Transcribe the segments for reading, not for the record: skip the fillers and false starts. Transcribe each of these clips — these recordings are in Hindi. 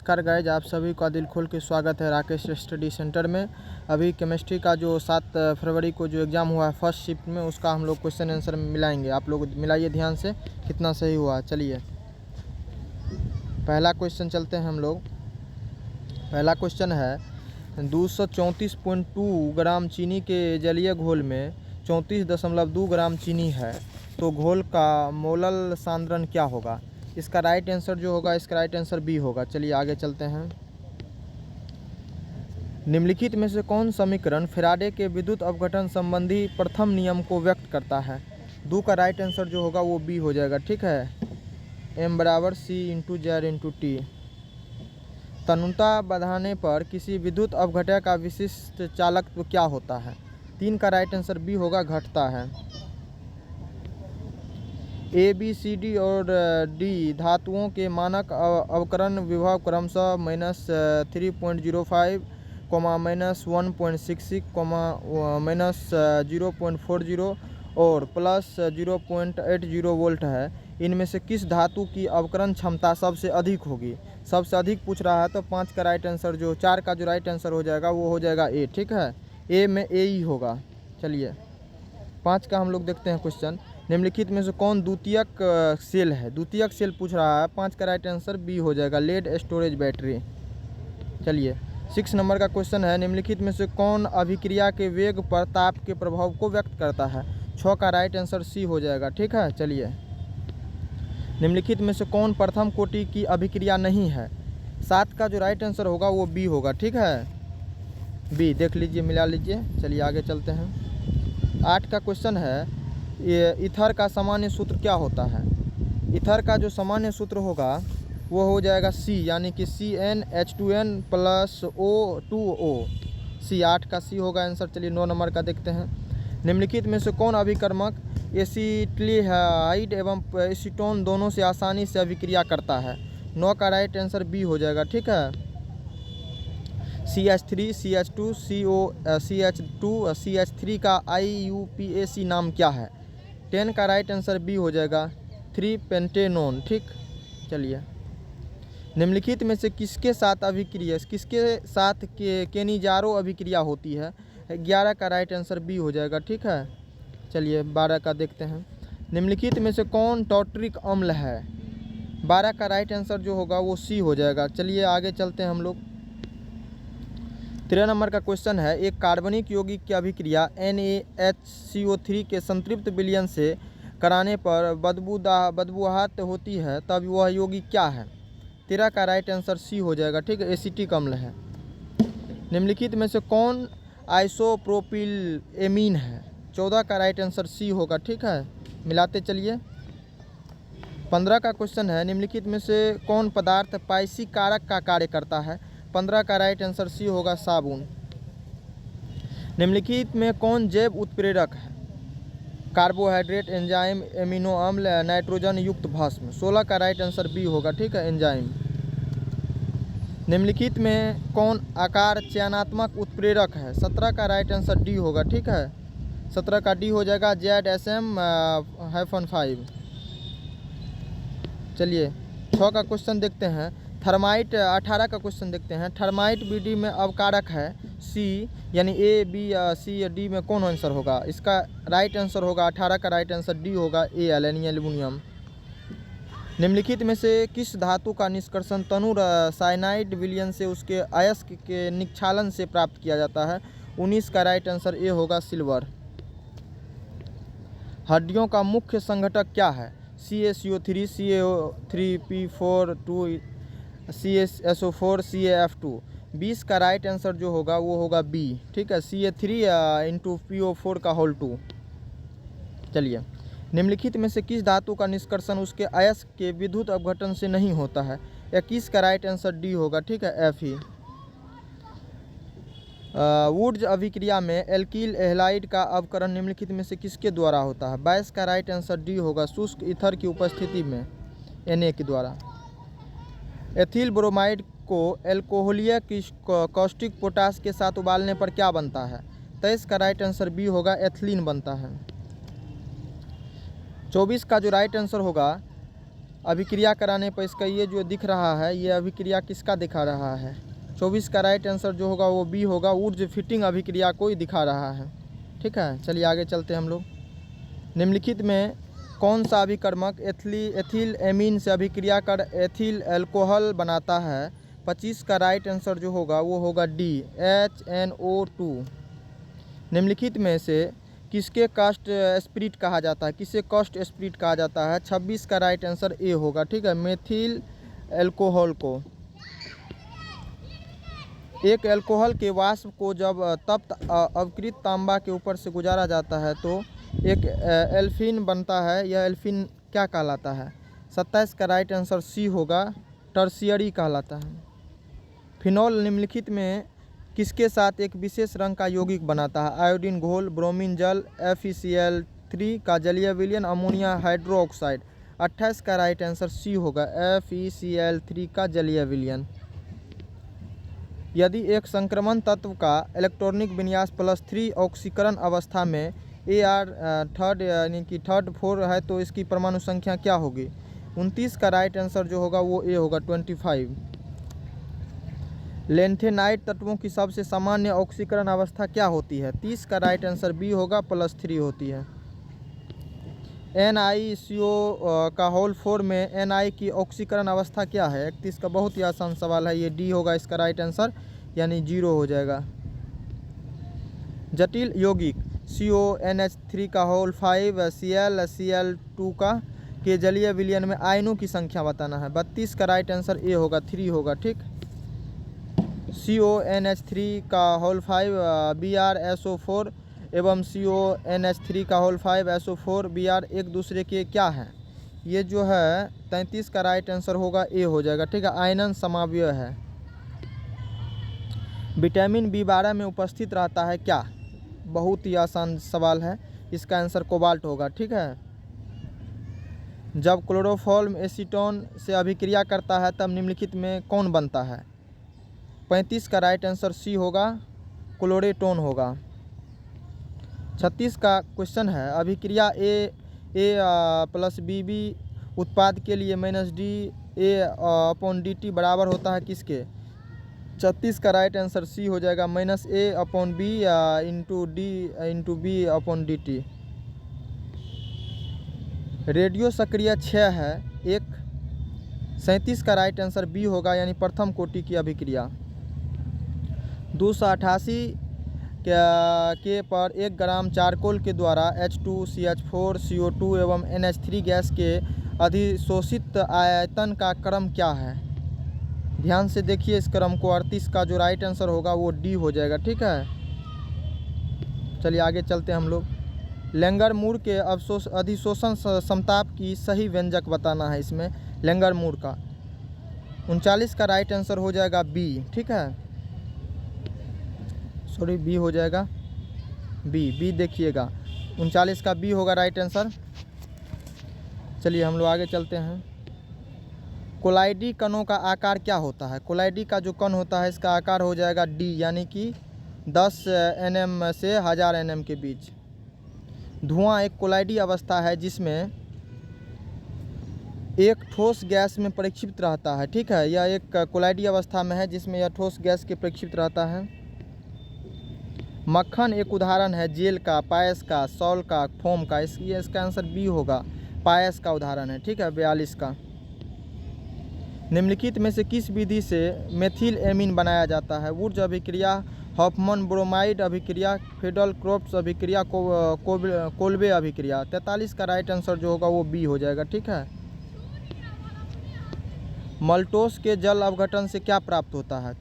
नमस्कार गाइज, आप सभी का दिल खोल के स्वागत है राकेश स्टडी सेंटर में। अभी केमिस्ट्री का जो 7 फरवरी को जो एग्ज़ाम हुआ है फर्स्ट शिफ्ट में, उसका हम लोग क्वेश्चन आंसर मिलाएंगे। आप लोग मिलाइए ध्यान से कितना सही हुआ। चलिए पहला क्वेश्चन चलते हैं हम लोग। पहला क्वेश्चन है 234.2 ग्राम चीनी के जलीय घोल में 34.2 ग्राम चीनी है, तो घोल का मोलल सांद्रण क्या होगा। इसका राइट आंसर जो होगा, इसका राइट आंसर बी होगा। चलिए आगे चलते हैं। निम्नलिखित में से कौन समीकरण फैराडे के विद्युत अपघटन संबंधी प्रथम नियम को व्यक्त करता है। दो का राइट आंसर जो होगा वो बी हो जाएगा। ठीक है, m बराबर सी इंटू जेड इंटू टी। तन्यता बढ़ाने पर किसी विद्युत अपघटक का विशिष्ट चालकत्व क्या होता है। 3 का राइट आंसर बी होगा, घटता है। ए बी सी डी और डी धातुओं के मानक अवकरण विभव क्रमशः -3.05, -1.66, -0.40 और +0.80 वोल्ट है। इनमें से किस धातु की अवकरण क्षमता सबसे अधिक होगी। सबसे अधिक पूछ रहा है तो 5 का राइट आंसर जो 4 का जो राइट आंसर हो जाएगा वो हो जाएगा ए। ठीक है, ए में ए ही होगा। चलिए 5 का हम लोग देखते हैं क्वेश्चन। निम्नलिखित में से कौन द्वितीयक सेल है। द्वितीयक सेल पूछ रहा है, 5 का राइट आंसर बी हो जाएगा, लेड स्टोरेज बैटरी। चलिए 6 नंबर का क्वेश्चन है, निम्नलिखित में से कौन अभिक्रिया के वेग पर ताप के प्रभाव को व्यक्त करता है। 6 का राइट आंसर सी हो जाएगा। ठीक है, चलिए निम्नलिखित में से कौन प्रथम कोटि की अभिक्रिया नहीं है। 7 का जो राइट आंसर होगा वो बी होगा। ठीक है, बी देख लीजिए, मिला लीजिए। चलिए आगे चलते हैं। 8 का क्वेश्चन है, ईथर का सामान्य सूत्र क्या होता है। ईथर का जो सामान्य सूत्र होगा वो हो जाएगा सी, यानी कि CnH2n + O2O। सी 8 का सी होगा आंसर। चलिए 9 नंबर का देखते हैं। निम्नलिखित में से कौन अभिकर्मक एसिटिल्हाइड एवं एसीटोन दोनों से आसानी से अभिक्रिया करता है। 9 का राइट आंसर बी हो जाएगा। ठीक है, CH3, CH2, CH2, CH3 का IUPAC नाम क्या है। 10 का राइट आंसर बी हो जाएगा, 3-पेंटेनोन। ठीक, चलिए निम्नलिखित में से किसके साथ अभिक्रिया, किसके साथ केनिजारो अभिक्रिया होती है। 11 का राइट आंसर बी हो जाएगा। ठीक है, चलिए 12 का देखते हैं। निम्नलिखित में से कौन टॉर्टरिक अम्ल है। 12 का राइट आंसर जो होगा वो सी हो जाएगा। चलिए आगे चलते हैं हम लोग। 13 नंबर का क्वेश्चन है, एक कार्बनिक यौगिक की अभिक्रिया NaHCO3 के संतृप्त विलयन से कराने पर बदबूहात होती है, तब वह यौगिक क्या है। 13 का राइट आंसर सी हो जाएगा। ठीक है, एसिटिक अम्ल है। निम्नलिखित में से कौन आइसोप्रोपिल एमीन है। 14 का राइट आंसर सी होगा। ठीक है, मिलाते चलिए। 15 का क्वेश्चन है, निम्नलिखित में से कौन पदार्थ पाइसी कारक का कार्य करता है। 15 का राइट आंसर सी होगा, साबुन। निम्नलिखित में कौन जैव उत्प्रेरक है। कार्बोहाइड्रेट, एंजाइम, एमिनो अम्ल, नाइट्रोजन युक्त भस्म। 16 का राइट आंसर बी होगा। ठीक है, एंजाइम। निम्नलिखित में कौन आकार चयनात्मक उत्प्रेरक है। 17 का राइट आंसर डी होगा। ठीक है, 17 का डी हो जाएगा, ZSM-5। चलिए 6 का क्वेश्चन देखते हैं। थर्माइट 18 का क्वेश्चन देखते हैं। थर्माइट बीडी में अवकारक है सी, यानी ए बी सी या डी में कौन आंसर होगा। इसका राइट आंसर होगा 18 का राइट आंसर डी होगा, ए यानी एल्युमिनियम। निम्नलिखित में से किस धातु का निष्कर्षण तनु साइनाइड विलयन से उसके अयस्क के निक्षालन से प्राप्त किया जाता है। 19 का राइट आंसर ए होगा, सिल्वर। हड्डियों का मुख्य संघटक क्या है। CaCO3, CaO3P4, CaSO4, CaF2। 20 का राइट आंसर जो होगा वो होगा बी। ठीक है, Ca3 × PO4 2। चलिए निम्नलिखित में से किस धातु का निष्कर्षण उसके अयस्क के विद्युत अपघटन से नहीं होता है। 21 का राइट आंसर डी होगा। ठीक है, Fe। वुड्स अभिक्रिया में एल्किल एहलाइड का अवकरण निम्नलिखित में से किसके द्वारा होता है। 22 का राइट आंसर डी होगा, शुष्क ईथर की उपस्थिति में Na के द्वारा। एथिल ब्रोमाइड को एल्कोहलीय कॉस्टिक पोटास के साथ उबालने पर क्या बनता है। 23 का राइट आंसर बी होगा, एथिलीन बनता है। 24 का जो राइट आंसर होगा, अभिक्रिया कराने पर इसका ये जो दिख रहा है, ये अभिक्रिया किसका दिखा रहा है? 24 का राइट आंसर जो होगा वो बी होगा, ऊर्ज फिटिंग अभिक्रिया को ही दिखा रहा है। ठीक है, चलिए आगे चलते हैं हम लोग। निम्नलिखित में कौन सा अभिकर्मक एथिल एमीन से अभिक्रिया कर एथिल अल्कोहल बनाता है? 25 का राइट आंसर जो होगा वो होगा डी, HNO2। निम्नलिखित में से किसके कास्ट स्पिरिट कहा जाता है? किसे कास्ट स्पिरिट कहा जाता है? 26 का राइट आंसर ए होगा। ठीक है, मेथिल अल्कोहल को। एक अल्कोहल के वाष्प को जब तप्त अवकृत तांबा के ऊपर से गुजारा जाता है तो एक एल्फिन बनता है। यह एल्फिन क्या कहलाता है? 27 का राइट आंसर सी होगा, टर्शियरी कहलाता है। फिनॉल निम्नलिखित में किसके साथ एक विशेष रंग का यौगिक बनाता है? आयोडीन घोल, ब्रोमीन जल, FeCl3 का जलीय विलयन, अमोनिया हाइड्रोक्साइड। 28 का राइट आंसर सी होगा, FeCl3 का जलीय विलयन। यदि एक संक्रमण तत्व का इलेक्ट्रॉनिक विन्यास +3 ऑक्सीकरण अवस्था में Ar थर्ड यानी कि थर्ड 4 है तो इसकी परमाणु संख्या क्या होगी? 29 का राइट आंसर जो होगा वो ए होगा, 25। लेंथेनाइट तत्वों की सबसे सामान्य ऑक्सीकरण अवस्था क्या होती है? 30 का राइट आंसर बी होगा, +3 होती है। NiCO का होल 4 में Ni की ऑक्सीकरण अवस्था क्या है? 31 का बहुत ही आसान सवाल है, ये डी होगा इसका राइट आंसर, यानी 0 हो जाएगा। जटिल यौगिक CONH3 का होल 5 Cl2 का के जलीय विलयन में आयनों की संख्या बताना है। 32 का राइट आंसर ए होगा, 3 होगा। ठीक, CONH3 का होल 5 BrSO4 एवं CONH3 का होल 5 SO4 Br एक दूसरे के क्या हैं? ये जो है 33 का राइट आंसर होगा, ए हो जाएगा। ठीक है, आयनन समावयव है। विटामिन B12 में उपस्थित रहता है क्या? बहुत ही आसान सवाल है, इसका आंसर कोबाल्ट होगा। ठीक है, जब क्लोरोफॉर्म एसीटोन से अभिक्रिया करता है तब निम्नलिखित में कौन बनता है? 35 का राइट आंसर सी होगा, क्लोरेटोन होगा। 36 का क्वेश्चन है, अभिक्रिया A+BB उत्पाद के लिए -DA/dt बराबर होता है किसके? 36 का राइट आंसर सी हो जाएगा, -A/B × B/dt। रेडियो सक्रिय क्षय है एक। 37 का राइट आंसर बी होगा, यानी प्रथम कोटि की अभिक्रिया। 288 के पर 1 ग्राम चारकोल के द्वारा H2CH4 CO2 एवं NH3 गैस के अधिशोषित आयतन का क्रम क्या है? ध्यान से देखिए इस क्रम को। 38 का जो राइट आंसर होगा वो डी हो जाएगा। ठीक है, चलिए आगे चलते हैं हम लोग। लेंगर मूर के अधिशोषण समताप की सही व्यंजक बताना है इसमें, लेंगर मूर का। 39 का राइट आंसर हो जाएगा बी। ठीक है, सॉरी बी हो जाएगा, बी देखिएगा, 39 का बी होगा राइट आंसर। चलिए हम लोग आगे चलते हैं। कोलाइडी कणों का आकार क्या होता है? कोलाइडी का जो कण होता है इसका आकार हो जाएगा डी, यानी कि 10 nm से 1000 nm के बीच। धुआं एक कोलाइडी अवस्था है जिसमें एक ठोस गैस में प्रक्षिप्त रहता है। ठीक है, यह एक कोलाइडी अवस्था में है जिसमें यह ठोस गैस के प्रक्षिप्त रहता है। मक्खन एक उदाहरण है जेल का, पायस का, सॉल का, फोम का। इसका आंसर बी होगा, पायस का उदाहरण है। ठीक है, 42 का। निम्नलिखित में से किस विधि से मेथिल एमीन बनाया जाता है? वुड्स अभिक्रिया, हॉफमन ब्रोमाइड अभिक्रिया, फेडल क्रॉप्स अभिक्रिया, कोल्बे अभिक्रिया। 43 का राइट आंसर जो होगा वो बी हो जाएगा। ठीक है, मल्टोस के जल अवघटन से क्या प्राप्त होता है?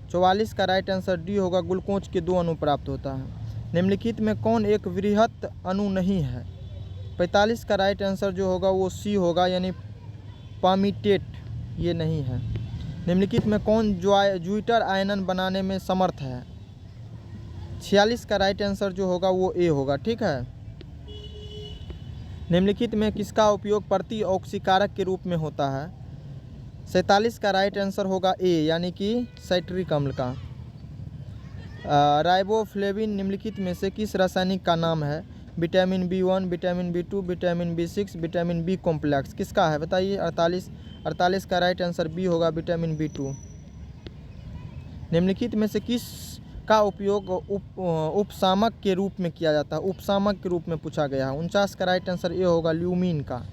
44 का राइट आंसर डी होगा, ग्लूकोज के 2 अणु प्राप्त होता है। निम्नलिखित में कौन एक वृहत अणु नहीं है? 45 का राइट आंसर जो होगा वो सी होगा, यानी पामीटेट ये नहीं है। निम्नलिखित में कौन ज्वाइटर आयनन बनाने में समर्थ है? 46 का राइट आंसर जो होगा वो ए होगा। ठीक है, निम्नलिखित में किसका उपयोग प्रति ऑक्सीकारक के रूप में होता है? 47 का राइट आंसर होगा ए, यानी कि साइट्रिक अम्ल का। राइबोफ्लेविन निम्नलिखित में से किस रासायनिक का नाम है? Vitamin B1, vitamin B2, vitamin B6, vitamin B complex किसका है बताइए। 48 का राइट आंसर बी होगा विटामिन B2। निम्नलिखित में से किस का उपयोग उपशामक के रूप में किया जाता है। उपशामक के रूप में पूछा गया है। 49 का राइट आंसर ए होगा ल्यूमीन का।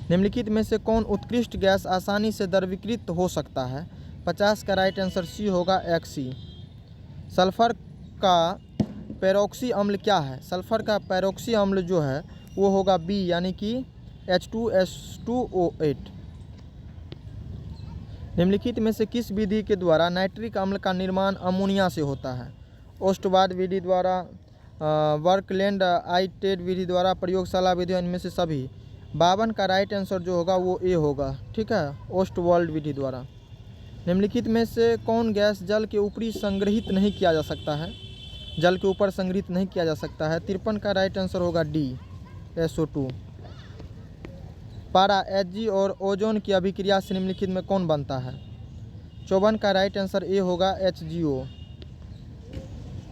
निम्नलिखित में से कौन उत्कृष्ट गैस आसानी से द्रवीकृत हो सकता है। 50 का राइट आंसर सी होगा एक्सी। सल्फर का पेरोक्सी अम्ल क्या है। सल्फर का पेरोक्सी अम्ल जो है वो होगा बी यानी कि H2S2O8। निम्नलिखित में से किस विधि के द्वारा नाइट्रिक अम्ल का निर्माण अमोनिया से होता है। ओस्टवाद विधि द्वारा, वर्कलैंड आइटेड विधि द्वारा, प्रयोगशाला विधि, इनमें से सभी। 52 का राइट आंसर जो होगा वो ए होगा, ठीक है, ओस्टवाल्ड विधि द्वारा। निम्नलिखित में से कौन गैस जल के ऊपरी संग्रहित नहीं किया जा सकता है। जल के ऊपर संग्रहित नहीं किया जा सकता है। 53 का राइट आंसर होगा डी SO2। पारा Hg और ओजोन की अभिक्रिया से निम्नलिखित में कौन बनता है। 54 का राइट आंसर ए होगा HgO।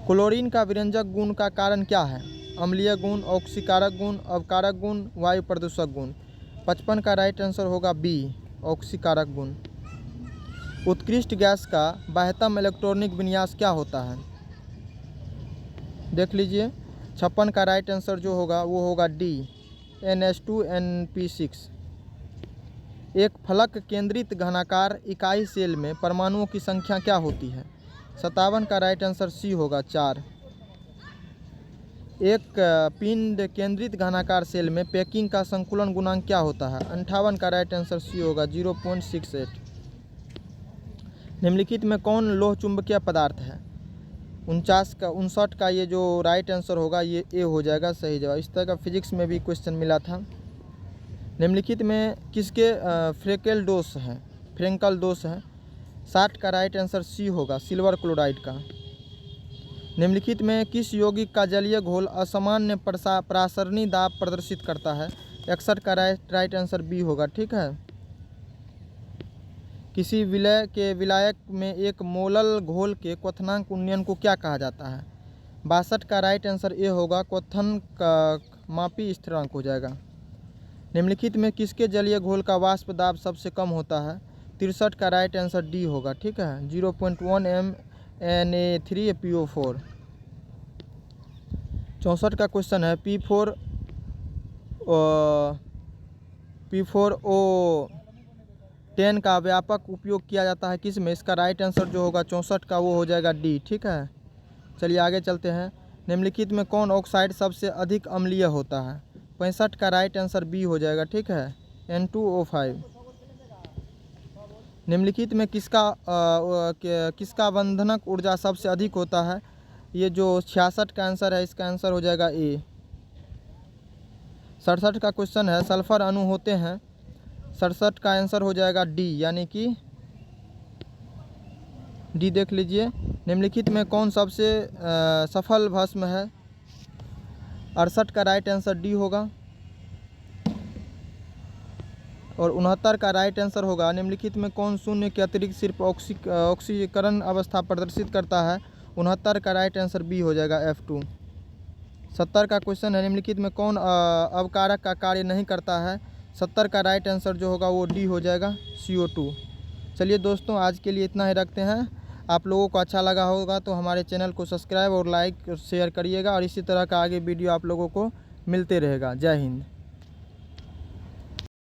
क्लोरीन का विरंजक गुण का कारण क्या है। अम्लीय गुण, ऑक्सीकारक गुण, अवकारक गुण, वायु प्रदूषक गुण। 55 का राइट आंसर होगा बी ऑक्सीकारक गुण। उत्कृष्ट गैस का बाह्यतम इलेक्ट्रॉनिक विन्यास क्या होता है। देख लीजिए। 56 का राइट आंसर जो होगा वो होगा डी NH2NP6। एक फलक केंद्रित घनाकार इकाई सेल में परमाणुओं की संख्या क्या होती है। 57 का राइट आंसर सी होगा 4। एक पिंड केंद्रित घनाकार सेल में पैकिंग का संकुलन गुणांक क्या होता है। 58 का राइट आंसर सी होगा 0.68। निम्नलिखित में कौन लोह चुंबकीय पदार्थ है। 59 का ये जो राइट आंसर होगा ये ए हो जाएगा सही जवाब। इस तरह का फिजिक्स में भी क्वेश्चन मिला था। निम्नलिखित में किसके फ्रेंकल दोष है। 60 का राइट आंसर सी होगा सिल्वर क्लोराइड का। निम्नलिखित में किस यौगिक का जलीय घोल असामान्य प्रासरणी दाब प्रदर्शित करता है। 61 का राइट आंसर बी होगा, ठीक है। किसी विलय के विलायक में एक मोलल घोल के क्वथनांक उन्नयन को क्या कहा जाता है। 62 का राइट आंसर ए होगा क्वथन का मापी स्थिरांक हो जाएगा। निम्नलिखित में किसके जलीय घोल का वाष्प दाब सबसे कम होता है। 63 का राइट आंसर डी होगा, ठीक है, 0.1 MnA3PO4। 64 का क्वेश्चन है P4O10 का व्यापक उपयोग किया जाता है किस में। इसका राइट आंसर जो होगा 64 का वो हो जाएगा डी, ठीक है। चलिए आगे चलते हैं। निम्नलिखित में कौन ऑक्साइड सबसे अधिक अम्लीय होता है। 65 का राइट आंसर बी हो जाएगा, ठीक है, N2O5। निम्नलिखित में किसका बंधनक ऊर्जा सबसे अधिक होता है। ये जो 66 का आंसर है इसका आंसर हो जाएगा ए। 67 का क्वेश्चन है सल्फर अणु होते हैं। 67 का आंसर हो जाएगा डी यानी कि डी देख लीजिए। निम्नलिखित में कौन सबसे सफल भस्म है। 68 का राइट आंसर डी होगा और 69 का राइट आंसर होगा। निम्नलिखित में कौन शून्य के अतिरिक्त सिर्फ ऑक्सीकरण अवस्था प्रदर्शित करता है। 69 का राइट आंसर बी हो जाएगा F2। 70 का क्वेश्चन है निम्नलिखित में कौन अवकारक का कार्य नहीं करता है। 70 का राइट आंसर जो होगा वो डी हो जाएगा CO2। चलिए दोस्तों आज के लिए इतना ही रखते हैं। आप लोगों को अच्छा लगा होगा तो हमारे चैनल को सब्सक्राइब और लाइक और शेयर करिएगा और इसी तरह का आगे वीडियो आप लोगों को मिलते रहेगा। जय हिंद।